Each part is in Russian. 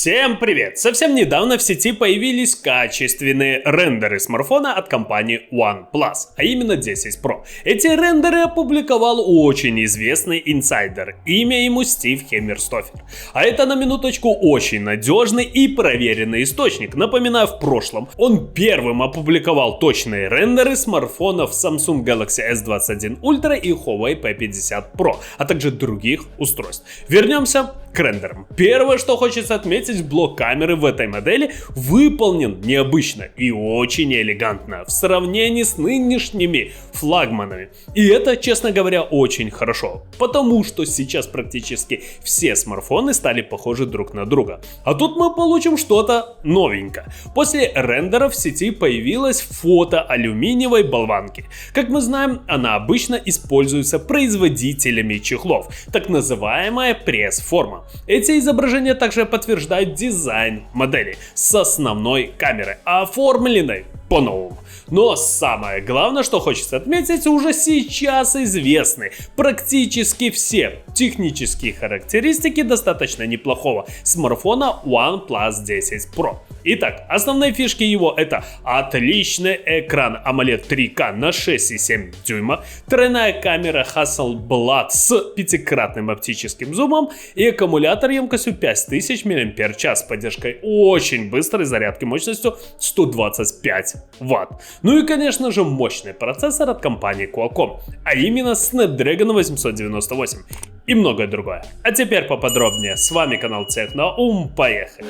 Всем привет! Совсем недавно в сети появились качественные рендеры смартфона от компании OnePlus, а именно 10 Pro. Эти рендеры опубликовал очень известный инсайдер, имя ему Стив Хеммерстофер. А это на минуточку очень надежный и проверенный источник. Напоминаю, в прошлом он первым опубликовал точные рендеры смартфонов Samsung Galaxy S21 Ultra и Huawei P50 Pro, а также других устройств. Вернемся к рендерам. Первое, что хочется отметить, блок камеры в этой модели выполнен необычно и очень элегантно в сравнении с нынешними флагманами. И это, честно говоря, очень хорошо, потому что сейчас практически все смартфоны стали похожи друг на друга. А тут мы получим что-то новенькое. После рендеров в сети появилось фото алюминиевой болванки. Как мы знаем, она обычно используется производителями чехлов, так называемая пресс-форма. Эти изображения также подтверждают дизайн модели с основной камерой, оформленной по-новому. Но самое главное, что хочется отметить, уже сейчас известны практически все технические характеристики достаточно неплохого смартфона OnePlus 10 Pro. Итак, основные фишки его — это отличный экран AMOLED 3K на 6,7 дюйма, тройная камера Hasselblad с пятикратным оптическим зумом и аккумулятор емкостью 5000 мАч с поддержкой очень быстрой зарядки мощностью 125 Вт. Ну и, конечно же, мощный процессор от компании Qualcomm, а именно Snapdragon 898 и многое другое. А теперь поподробнее. С вами канал Техноум, поехали!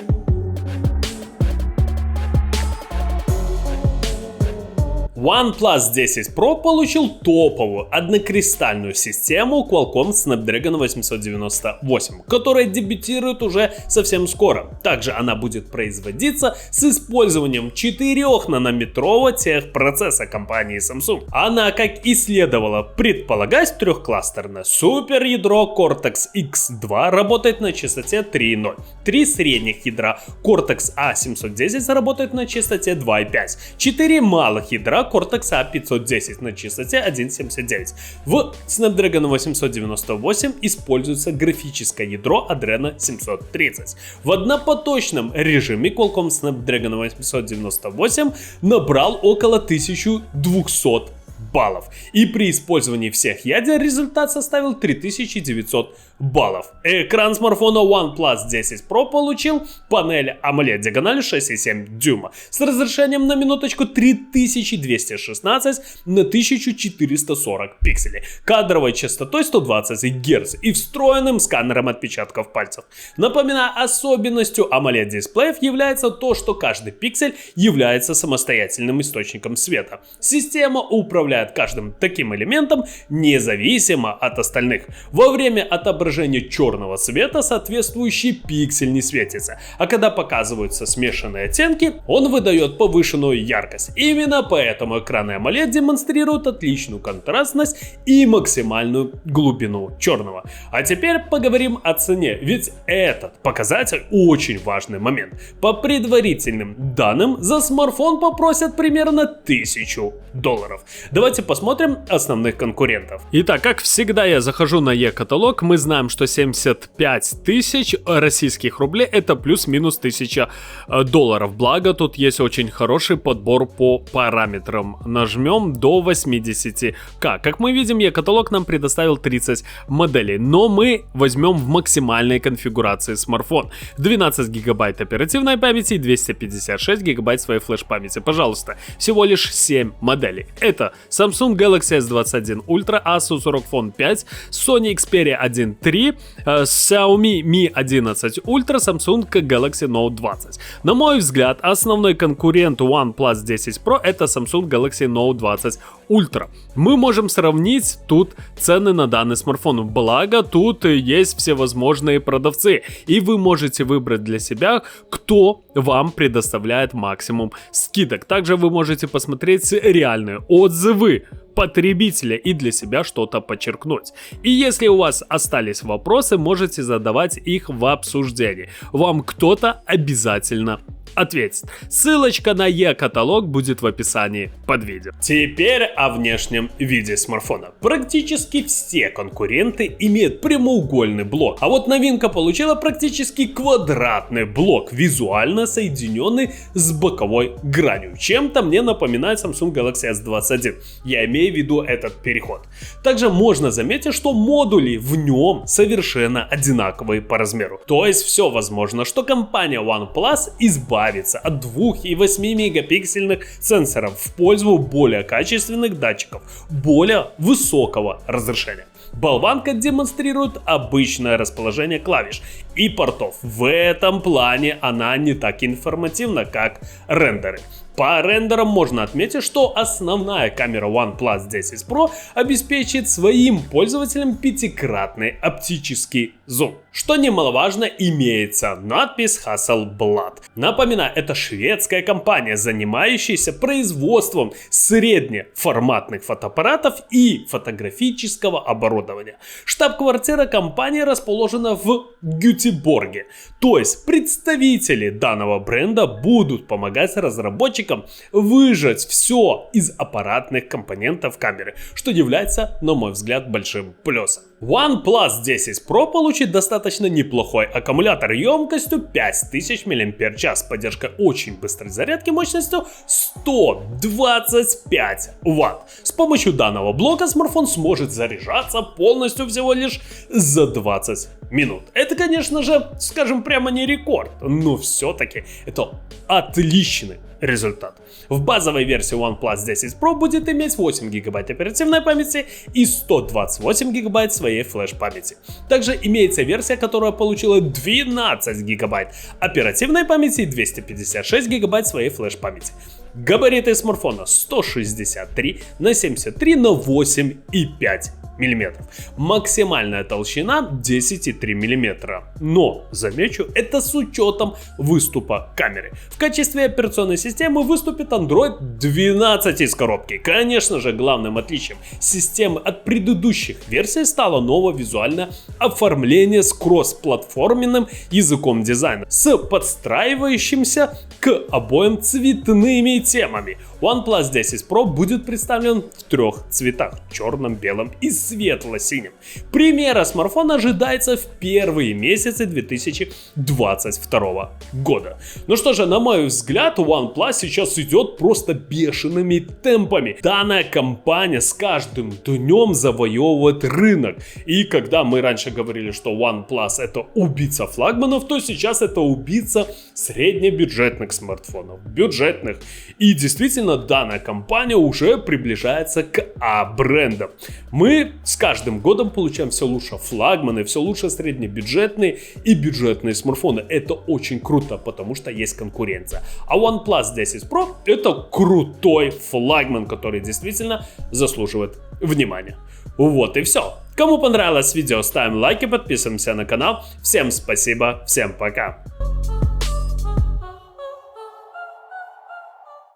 OnePlus 10 Pro получил топовую однокристальную систему Qualcomm Snapdragon 898, которая дебютирует уже совсем скоро. Также она будет производиться с использованием 4-нанометрового техпроцесса компании Samsung. Она, как и следовало предполагать, трехкластерное суперядро Cortex-X2 работает на частоте 3.0. 3 средних ядра Cortex A710 работает на частоте 2.5. 4 малых ядра Cortex A510 на частоте 1.79. В Snapdragon 898 используется графическое ядро Adreno 730. В однопоточном режиме Qualcomm Snapdragon 898 набрал около 1200 баллов. И при использовании всех ядер результат составил 3900 баллов. Экран смартфона OnePlus 10 Pro получил панель AMOLED диагональю 6,7 дюйма с разрешением на минуточку 3216 на 1440 пикселей, кадровой частотой 120 Гц и встроенным сканером отпечатков пальцев. Напоминаю, особенностью AMOLED дисплеев является то, что каждый пиксель является самостоятельным источником света. Система управляет каждым таким элементом независимо от остальных. Во время отображения черного цвета соответствующий пиксель не светится, а когда показываются смешанные оттенки, он выдает повышенную яркость. Именно поэтому экраны AMOLED демонстрируют отличную контрастность и максимальную глубину черного. А теперь поговорим о цене, ведь этот показатель очень важный момент. По предварительным данным, за смартфон попросят примерно $1000. Давайте посмотрим основных конкурентов. Итак, как всегда, я захожу на e-каталог. Мы знаем, что 75 тысяч российских рублей — это плюс-минус $1000. Благо, тут есть очень хороший подбор по параметрам. Нажмем до 80К. Как мы видим, e-каталог нам предоставил 30 моделей, но мы возьмем в максимальной конфигурации смартфон. 12 гигабайт оперативной памяти и 256 гигабайт своей флеш-памяти. Пожалуйста, всего лишь 7 моделей. Это Samsung Galaxy S21 Ultra, Asus ROG Phone 5, Sony Xperia 1.3, Xiaomi Mi 11 Ultra, Samsung Galaxy Note 20. На мой взгляд, основной конкурент OnePlus 10 Pro — это Samsung Galaxy Note 20 Ultra. Мы можем сравнить тут цены на данный смартфон, благо тут есть всевозможные продавцы, и вы можете выбрать для себя, кто вам предоставляет максимум скидок. Также вы можете посмотреть реальные отзывы потребителя и для себя что-то подчеркнуть. И если у вас остались вопросы, можете задавать их в обсуждении. Вам кто-то обязательно ответит. Ссылочка на e-каталог будет в описании под видео. Теперь о внешнем виде смартфона. Практически все конкуренты имеют прямоугольный блок, а вот новинка получила практически квадратный блок, визуально соединенный с боковой гранью. Чем-то мне напоминает Samsung Galaxy S21. Я имею в виду этот переход. Также можно заметить, что модули в нем совершенно одинаковые по размеру. То есть все возможно, что компания OnePlus избавится от 2 и 8 мегапиксельных сенсоров в пользу более качественных датчиков, более высокого разрешения. Болванка демонстрирует обычное расположение клавиш и портов. В этом плане она не так информативна, как рендеры. По рендерам можно отметить, что основная камера OnePlus 10 Pro обеспечит своим пользователям 5-кратный оптический зум. Что немаловажно, имеется надпись Hasselblad. Напоминаю, это шведская компания, занимающаяся производством среднеформатных фотоаппаратов и фотографического оборудования. Штаб-квартира компании расположена в Гетеборге. То есть представители данного бренда будут помогать разработчикам выжать все из аппаратных компонентов камеры, что является, на мой взгляд, большим плюсом. OnePlus 10 Pro получит достаточно неплохой аккумулятор емкостью 5000 мАч, поддержкой очень быстрой зарядки мощностью 125 Вт. С помощью данного блока смартфон сможет заряжаться полностью всего лишь за 20 минут. Это, конечно же, скажем прямо, не рекорд, но все-таки это отличный результат. В базовой версии OnePlus 10 Pro будет иметь 8 ГБ оперативной памяти и 128 ГБ своей флеш-памяти. Также имеется версия, которая получила 12 ГБ оперативной памяти и 256 ГБ своей флеш-памяти. Габариты смартфона 163 на 73 на 8,5 мм. Максимальная толщина 10,3 мм. Но, замечу, это с учетом выступа камеры. В качестве операционной системы выступит Android 12 из коробки. Конечно же, главным отличием системы от предыдущих версий стало новое визуальное оформление с кроссплатформенным языком дизайна, с подстраивающимся к обоим цветными темами. OnePlus 10 Pro будет представлен в 3 цветах: черном, белом и светло-синем. Премьера смартфона ожидается в первые месяцы 2022 года. Ну что же, на мой взгляд, OnePlus сейчас идет просто бешеными темпами. Данная компания с каждым днем завоевывает рынок. И когда мы раньше говорили, что OnePlus это убийца флагманов, то сейчас это убийца среднебюджетных смартфонов, бюджетных. И действительно, данная компания уже приближается к А-брендам. Мы с каждым годом получаем все лучше флагманы, все лучше среднебюджетные и бюджетные смартфоны. Это очень круто, потому что есть конкуренция. А OnePlus 10 Pro это крутой флагман, который действительно заслуживает внимания. Вот и все. Кому понравилось видео, ставим лайки, подписываемся на канал. Всем спасибо, всем пока.